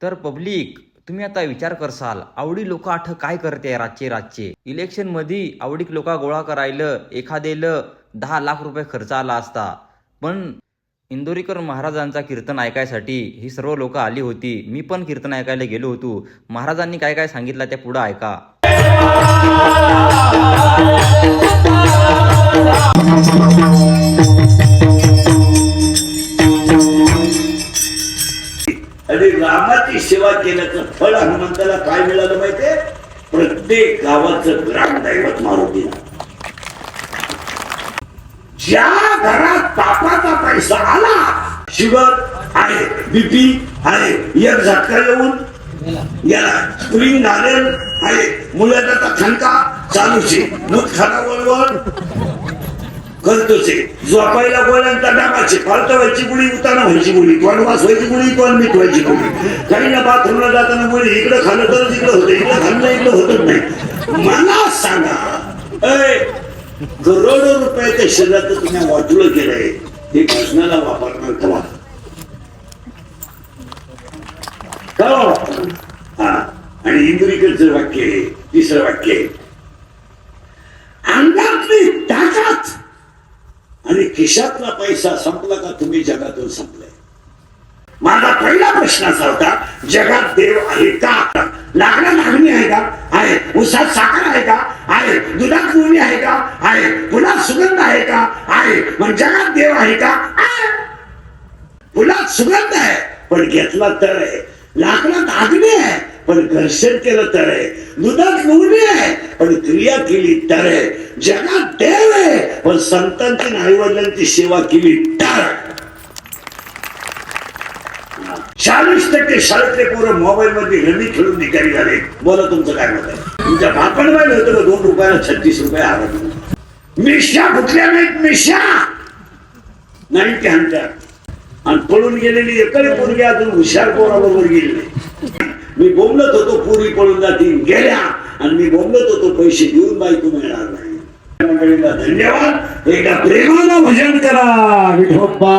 तर पब्लिक तुम्ही आता विचार करसाल, आवडी लोक आठ काय करते रातचे इलेक्शन मध्ये आवडीक लोक गोळा करायला एखादेलं 10 लाख रुपये खर्च आला असता, पण इंदोरीकर महाराजांचा कीर्तन ऐकायसाठी ही सर्व लोक आली होती. मी पण कीर्तन ऐकायला गेलो होतो. महाराजांनी काय काय सांगितलं त्या पुढं ऐका. आणि रामाची सेवा केल्याचं फळ हनुमंताला काय मिळालं माहितीये? प्रत्येक गावाचं ग्रामदैवत मारुतीला. ज्या घरात तापाचा पैसा आला, शुगर आहे, बीपी आहे, एक झटका येऊन याला स्प्रिंग आलेल आहे, मुलाचा खणका चालूच आहे, दूध खाना वळवळ करतोच आहे, झोपायला गोळ्यांचा डाबाचे, परतवायची गुळी, उताना व्हायची गुळी, तोंडवास व्हायची गुळी, तोंड मीठ व्हायची गुळी, काही ना बाथरूमला जाताना गुळी, इकडे खाल्लं तर इकडे होतं, इकडे खाल्लं इकडे होतच नाही. मला सांगा, करोडो रुपयाच्या शरीराचं तुम्ही वाटलं केलंय, हे घटनाला वापरणार कवा? हा. आणि इंद्रिकडचं वाक्य आहे, तिसरं वाक्य आहे, अंगातली ताकद आणि खिशातला पैसा संपला का तुम्ही जगातून संपले. माझा पहिला प्रश्न असा होता, जगात देव आहे का? लाकडा मागणी आहे का? आहे. उसात साखर आहे का? आहे. दुधात गुळणी आहे का? आहे. फुलात सुगंध आहे का? आहे. मग जगात देव आहे का? आहे. फुलात सुगंध आहे पण घेतला तर आहे, लाकडात अग्नी आहे पण घर्षण केलं तर आहे, दुधात गुळणी आहे पण क्रिया केली तर आहे. जगात देव आहे पण संतांची आईवडिलांची सेवा केली तर. 40% शाळेतले पोरं मोबाईल मध्ये रमी खेळून निकारी झाले. बोला तुमचं काय मत आहे? तुमच्या बापाने पाहिलं होतं का 2 रुपयाला 36 रुपये आला? मिशा कुठल्या नाहीत, मिशा नाही ते म्हणतात. आणि पळून गेलेली एकही पोरगी अजून हुशार पोराबरोबर गेली नाही. मी बोलत होतो पूर्वी पळून जातील, गेल्या. आणि मी बोलत होतो पैसे देऊन बायको मिळणार नाही. मंडळीला धन्यवाद. एकदा प्रेमानं भजन करा. विठोबा